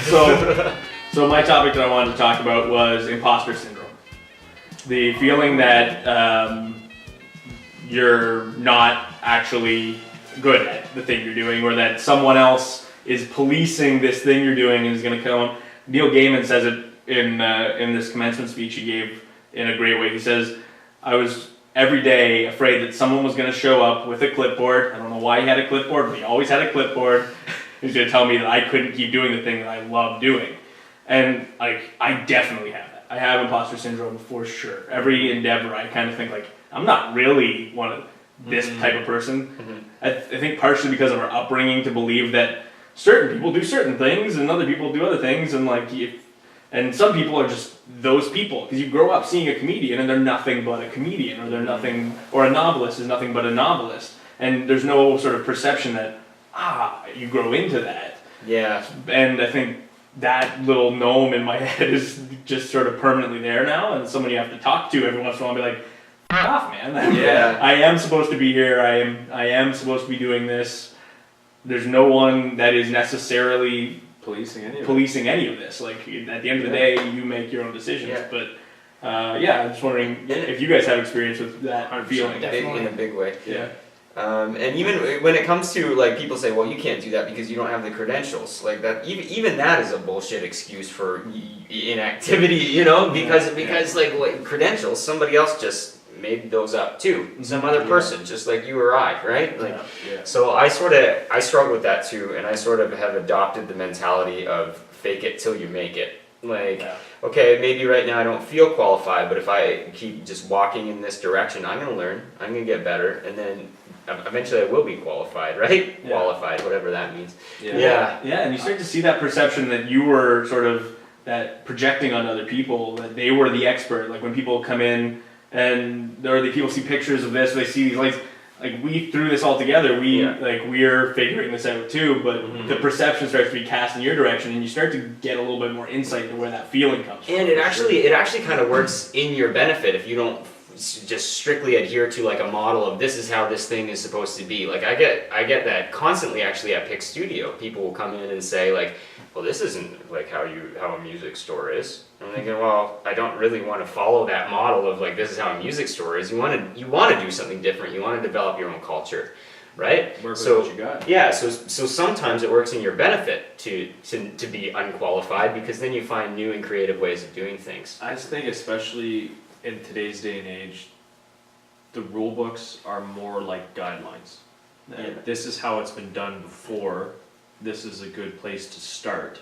So my topic that I wanted to talk about was imposter syndrome. The feeling that you're not actually good at the thing you're doing, or that someone else is policing this thing you're doing and is going to come. Neil Gaiman says it in this commencement speech he gave in a great way. He says, I was every day afraid that someone was going to show up with a clipboard. I don't know why he had a clipboard, but he always had a clipboard. He's going to tell me that I couldn't keep doing the thing that I love doing. And like, I definitely have that. I have imposter syndrome for sure. Every endeavor, I kind of think like, I'm not really one of this type of person. Mm-hmm. I think partially because of our upbringing to believe that certain people do certain things and other people do other things, and like, and some people are just those people because you grow up seeing a comedian and they're nothing but a comedian, or they're nothing, or a novelist is nothing but a novelist, and there's no sort of perception that you grow into that. Yeah. And I think that little gnome in my head is just sort of permanently there now, and someone you have to talk to every once in a while and be like, "F off, man. Yeah. I am supposed to be here. I am supposed to be doing this. There's no one that is necessarily policing any of this. Like, at the end of the day, you make your own decisions." Yeah. But I'm just wondering if you guys have experience with that feeling. In a big way. Yeah. And even when it comes to, like, people say, well, you can't do that because you don't have the credentials. Like, that, even that is a bullshit excuse for inactivity, you know, because like credentials, somebody else just made those up too. Some other person, just like you or I, right? Like, so I struggle with that too, and I sort of have adopted the mentality of fake it till you make it. Like, okay, maybe right now I don't feel qualified, but if I keep just walking in this direction, I'm going to learn, I'm going to get better, and then eventually I will be qualified, right? Yeah. Qualified, whatever that means. Yeah, and you start to see that perception that you were sort of that projecting on other people, that they were the expert. Like when people come in and people see pictures of this, or they see these lights, like we threw this all together, we're figuring this out too, but the perception starts to be cast in your direction, and you start to get a little bit more insight into where that feeling comes from. And it actually kind of works in your benefit if you don't just strictly adhere to like a model of this is how this thing is supposed to be. Like I get that constantly actually at Pick Studio. People will come in and say like, well, this isn't like how a music store is. I'm thinking, well, I don't really want to follow that model of like this is how a music store is. You want to do something different. You want to develop your own culture, right? Work with what you got. Yeah, so sometimes it works in your benefit to be unqualified, because then you find new and creative ways of doing things. I just think especially in today's day and age, the rule books are more like guidelines. Yeah. This is how it's been done before. This is a good place to start.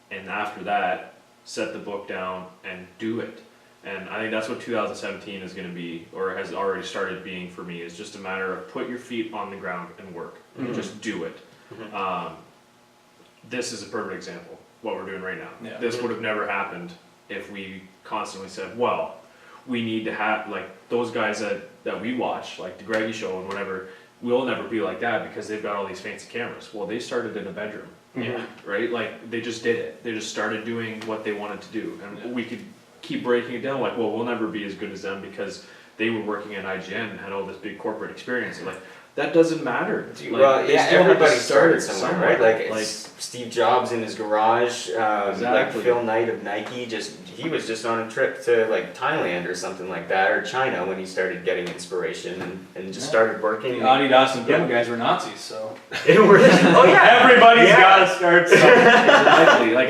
And after that, set the book down and do it. And I think that's what 2017 is going to be, or has already started being for me, is just a matter of put your feet on the ground and work. Mm-hmm. Just do it. Mm-hmm. This is a perfect example, what we're doing right now. Yeah. This would have never happened if we constantly said, well, we need to have, like, those guys that we watch, like the Greggy Show and whatever, we'll never be like that because they've got all these fancy cameras. Well, they started in a bedroom, right? Like, they just did it. They just started doing what they wanted to do. And we could keep breaking it down, like, well, we'll never be as good as them because they were working at IGN and had all this big corporate experience. And, like, that doesn't matter. Like, everybody started somewhere, right? Like Steve Jobs in his garage, exactly. Like Phil Knight of Nike, he was just on a trip to like Thailand or something like that, or China, when he started getting inspiration and just started working. The Adidas and Puma guys were Nazis, so. Oh yeah, everybody's got to start something. Exactly. Like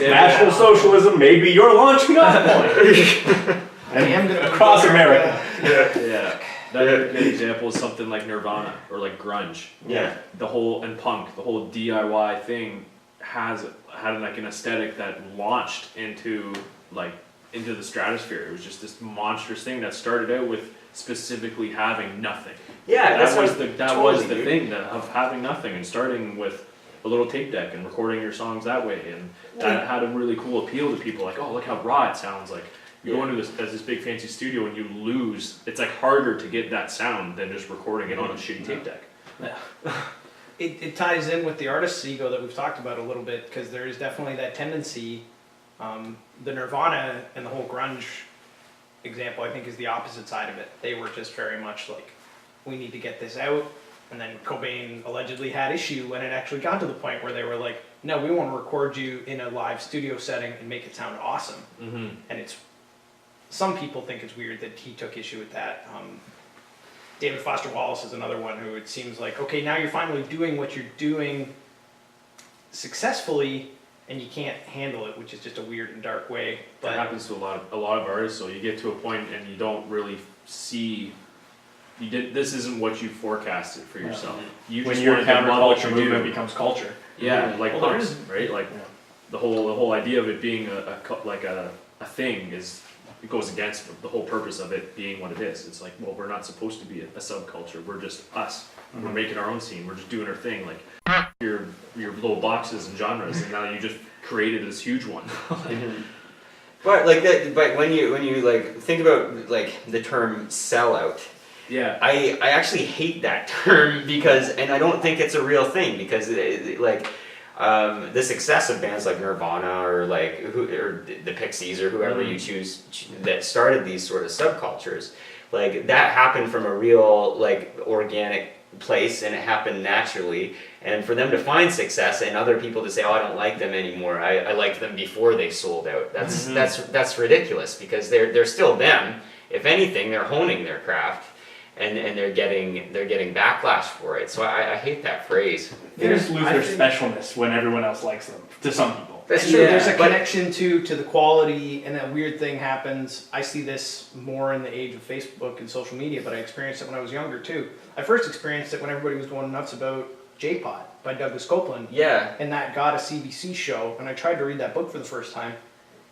National Socialism may be your launching off point. And across America. Yeah. Another good example is something like Nirvana or like grunge. Yeah. The whole DIY thing had like an aesthetic that launched into the stratosphere. It was just this monstrous thing that started out with specifically having nothing. Yeah, that was the thing of having nothing and starting with a little tape deck and recording your songs that way, and that had a really cool appeal to people. Like, oh, look how raw it sounds. Like, you go into this big fancy studio and you lose. It's like harder to get that sound than just recording it on a shitty tape deck. Yeah. It ties in with the artist's ego that we've talked about a little bit, because there is definitely that tendency. The Nirvana and the whole grunge example, I think, is the opposite side of it. They were just very much like, we need to get this out. And then Cobain allegedly had issue when it actually got to the point where they were like, no, we want to record you in a live studio setting and make it sound awesome. Mm-hmm. And some people think it's weird that he took issue with that. David Foster Wallace is another one who it seems like, okay, now you're finally doing what you're doing successfully, and you can't handle it, which is just a weird and dark way. That happens to a lot of artists. So you get to a point and you don't really see. This isn't what you forecasted for yourself. You When just your wanted to love what counterculture you movement do. becomes culture. Yeah, like Well, there punks, right? Like Yeah. the whole idea of it being a thing is, it goes against the whole purpose of it being what it is. It's like, well, we're not supposed to be a subculture. We're just us. We're making our own scene. We're just doing our thing. Like your little boxes and genres, and now you just created this huge one. But like that, but when you like think about like the term sellout, Yeah. I actually hate that term because, and I don't think it's a real thing because the success of bands like Nirvana or or the Pixies or whoever you choose that started these sort of subcultures, like that happened from a real like organic place and it happened naturally. And for them to find success and other people to say, oh, I don't like them anymore. I liked them before they sold out. That's ridiculous because they're still them. If anything, they're honing their craft. And they're getting backlash for it. So I hate that phrase. They just lose their specialness when everyone else likes them, to some people. That's true. true. There's a but- connection to the quality, and a weird thing happens. I see this more in the age of Facebook and social media, but I experienced it when I was younger too. I first experienced it when everybody was going nuts about J-Pod by Douglas Copeland, Yeah, and that got a CBC show, and I tried to read that book for the first time,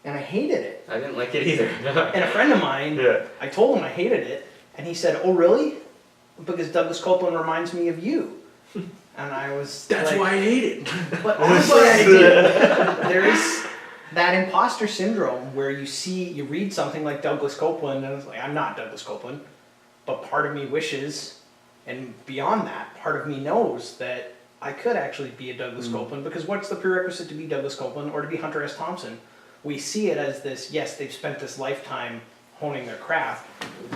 and I hated it. I didn't like it either. And a friend of mine, Yeah. I told him I hated it, and he said, "Oh, really? Because Douglas Copeland reminds me of you." And I was like, I hate it. but honestly, I did. There is that imposter syndrome where you read something like Douglas Copeland, and it's like, I'm not Douglas Copeland, but part of me wishes, and beyond that, part of me knows that I could actually be a Douglas Copeland, because what's the prerequisite to be Douglas Copeland or to be Hunter S. Thompson? We see it as this, yes, they've spent this lifetime honing their craft,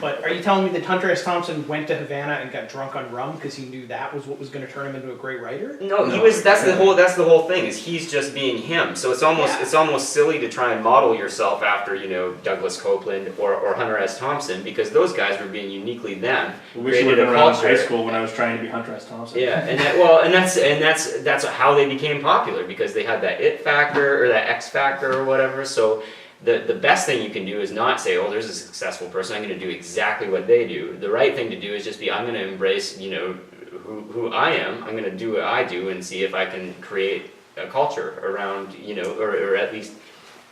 but are you telling me that Hunter S. Thompson went to Havana and got drunk on rum because he knew that was what was going to turn him into a great writer? No, he was. That's the whole thing. Is he's just being him. So it's almost silly to try and model yourself after Douglas Copeland or Hunter S. Thompson, because those guys were being uniquely them. I wish I would have been around in high school when I was trying to be Hunter S. Thompson. Yeah, that's how they became popular, because they had that it factor or that X factor or whatever. So the best thing you can do is not say, oh, there's a successful person, I'm going to do exactly what they do. The right thing to do is just be, I'm going to embrace who I am. I'm going to do what I do and see if I can create a culture around or at least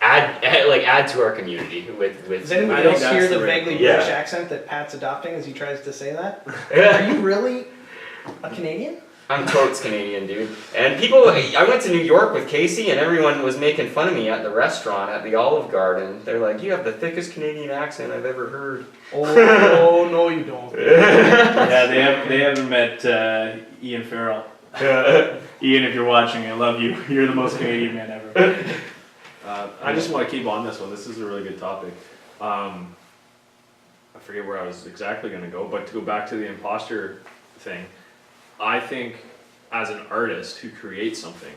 add to our community with. Does anybody I think else hear that's the the right vaguely thing. Yeah. British accent that Pat's adopting as he tries to say that? Are you really a Canadian? I'm totes Canadian, dude. And I went to New York with Casey, and everyone was making fun of me at the restaurant at the Olive Garden. They're like, "You have the thickest Canadian accent I've ever heard." Oh no, you don't. Yeah, they haven't met Ian Farrell. Ian, if you're watching, I love you. You're the most Canadian man ever. I just want to keep on this one. This is a really good topic. I forget where I was exactly going to go, but to go back to the imposter thing, I think as an artist who creates something,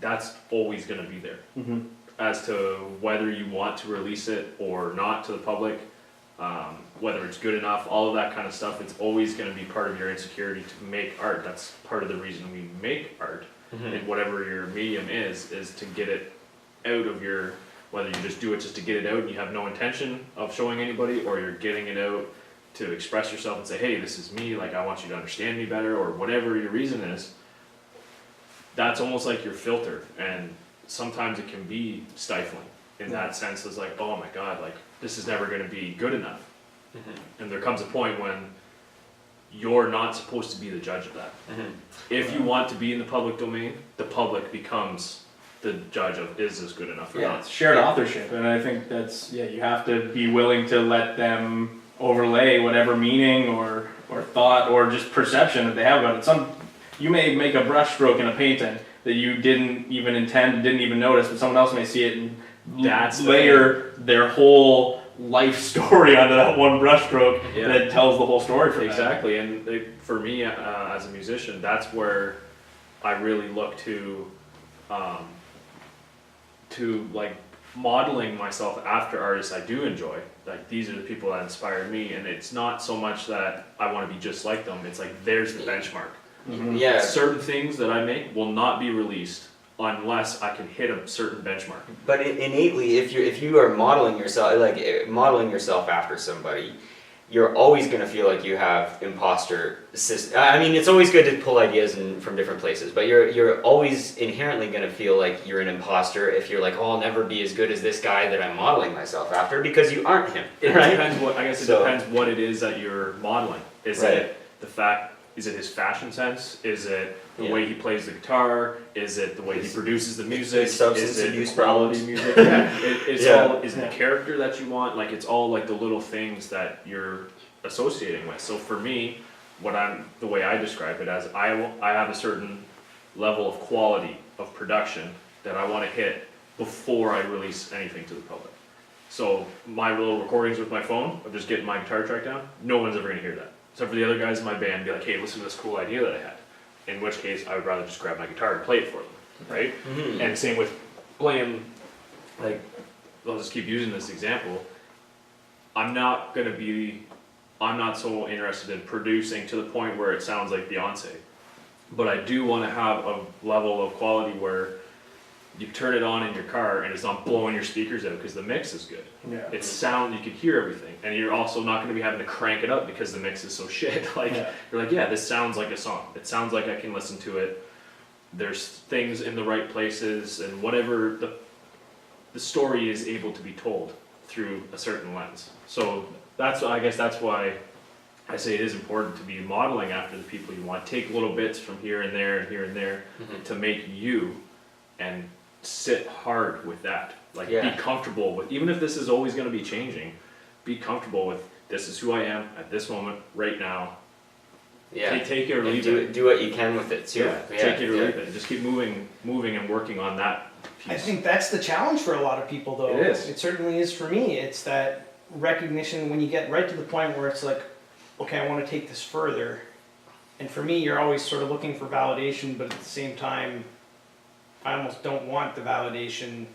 that's always going to be there. Mm-hmm. As to whether you want to release it or not to the public, whether it's good enough, all of that kind of stuff, it's always going to be part of your insecurity to make art. That's part of the reason we make art, and whatever your medium is to get it out of your, whether you just do it just to get it out and you have no intention of showing anybody, or you're getting it out to express yourself and say, hey, this is me, like I want you to understand me better, or whatever your reason is. That's almost like your filter, and sometimes it can be stifling in that sense. It's like, oh my god, like this is never going to be good enough. And there comes a point when you're not supposed to be the judge of that. If you want to be in the public domain, the public becomes the judge of, is this good enough or Yeah, not? it's shared authorship, and I think that's, you have to be willing to let them overlay whatever meaning or thought or just perception that they have about it. You may make a brush stroke in a painting that you didn't even intend, didn't even notice, but someone else may see it and layer their whole life story onto that one brush stroke that tells the whole story for them. Exactly, and for me as a musician, that's where I really look to like modeling myself after artists I do enjoy. Like these are the people that inspired me, and it's not so much that I want to be just like them. It's like there's the benchmark. Yeah. Certain things that I make will not be released unless I can hit a certain benchmark. But innately, if you are modeling yourself after somebody, you're always going to feel like you have imposter system. I mean, it's always good to pull ideas from different places, but you're always inherently going to feel like you're an imposter if you're like, oh, I'll never be as good as this guy that I'm modeling myself after, because you aren't him. It right? depends what, I guess it depends what it is that you're modeling. Is Right. it the fact, is it his fashion sense? Is it the Yeah. way he plays the guitar? Is it the way he produces the music? his substance Is it abuse quality problems? music? Yeah, it's Yeah. all, is it the character that you want? Like it's all like the little things that you're associating with. So for me, the way I describe it as, I have a certain level of quality of production that I want to hit before I release anything to the public. So my little recordings with my phone of just getting my guitar track down, no one's ever gonna hear that. Except for the other guys in my band, be like, hey, listen to this cool idea that I had. In which case, I would rather just grab my guitar and play it for them, right? Mhm. And same with playing, like, I'll just keep using this example. I'm not so interested in producing to the point where it sounds like Beyonce. But I do want to have a level of quality where you turn it on in your car and it's not blowing your speakers out because the mix is good. Yeah. It's sound, you can hear everything. And you're also not going to be having to crank it up because the mix is so shit. Like, you're like, yeah, this sounds like a song. It sounds like I can listen to it. There's things in the right places, and whatever the story is able to be told through a certain lens. So I guess that's why I say it is important to be modeling after the people you want. Take little bits from here and there and here and there to make you, and sit hard with that. Like be comfortable with, even if this is always going to be changing, be comfortable with, this is who I am at this moment, right now. Yeah. Take it or leave and it. do what you can with it too. Take it or leave it. Just keep moving and working on that piece. I think that's the challenge for a lot of people, though. It is. It certainly is for me. It's that recognition when you get right to the point where it's like, okay, I want to take this further. And for me, you're always sort of looking for validation, but at the same time, I almost don't want the validation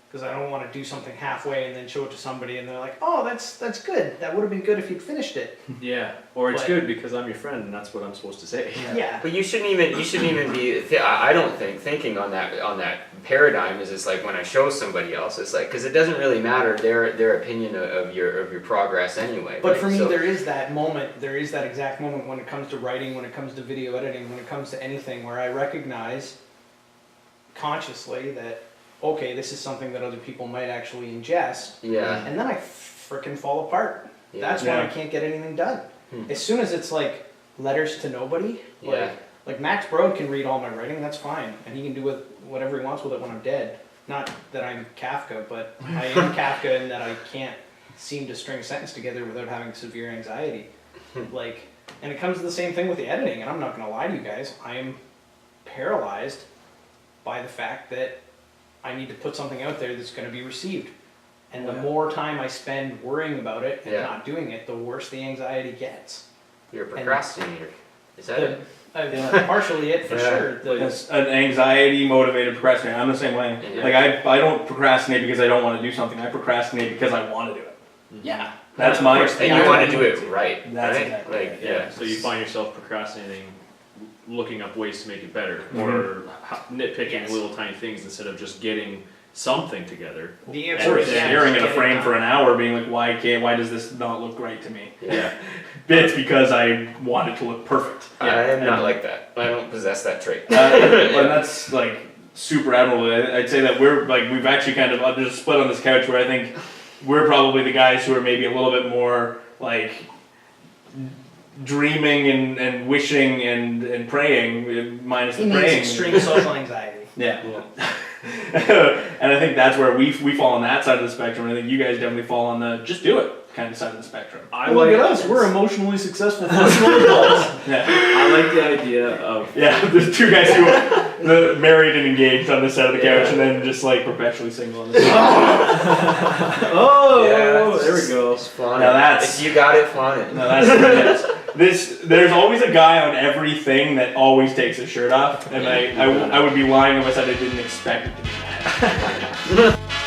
because I don't want to do something halfway and then show it to somebody and they're like, oh, that's good. That would have been good if you'd finished it. Yeah, or it's But- good because I'm your friend and that's what I'm supposed to say. Yeah. But you shouldn't even be. I don't think thinking on that paradigm is just like when I show somebody else. It's like, because it doesn't really matter their opinion of your progress anyway. But right? for me, So- there is that moment, there is that exact moment when it comes to writing, when it comes to video editing, when it comes to anything where I recognize consciously that, okay, this is something that other people might actually ingest, yeah. and then I frickin' fall apart. Yeah. That's when I Yeah. can't get anything done. Hmm. As soon as it's like letters to nobody, Yeah. like Max Brode can read all my writing, that's fine, and he can do with whatever he wants with it when I'm dead. Not that I'm Kafka, but I am Kafka in that I can't seem to string a sentence together without having severe anxiety. Like, and it comes to the same thing with the editing, and I'm not gonna lie to you guys, I am paralyzed by the fact that I need to put something out there that's gonna be received. And the more time I spend worrying about it and Yeah. not doing it, the worse the anxiety gets. You're a procrastinator. Is that it? Partially it, for Yeah. sure. It's an anxiety motivated procrastinator. I'm the same way. Yeah. Like I don't procrastinate because I don't want to do something. I procrastinate because I want to do it. Yeah. That's my. And you want to do it right. That's right? exactly Like, right. yeah. So you find yourself procrastinating, looking up ways to make it better, or nitpicking Yes. little tiny things instead of just getting something together. The Or answer is yeah, staring at just a get it frame done. for an hour, being like, why does this not look right to me? Yeah. It's because I want it to look perfect. I am not And- like that. I don't possess that trait. And that's like super admirable. I'd say that we've actually kind of, there's a split on this couch where I think we're probably the guys who are maybe a little bit more like dreaming and wishing and praying, minus He the needs praying. extreme social anxiety. Yeah. And I think that's where we fall on that side of the spectrum. I think you guys definitely fall on the just do it kind of side of the spectrum. Look at us, we're emotionally successful personal adults. Yeah. I like the idea of Yeah, there's two guys who are married and engaged on this side of the couch, and then just like perpetually single on this side. oh, Yeah, there we go. Just flaunt Now it. that's- If you got it, flaunt it. No, that's there's always a guy on everything that always takes his shirt off, and I would be lying if I said I didn't expect it to be that.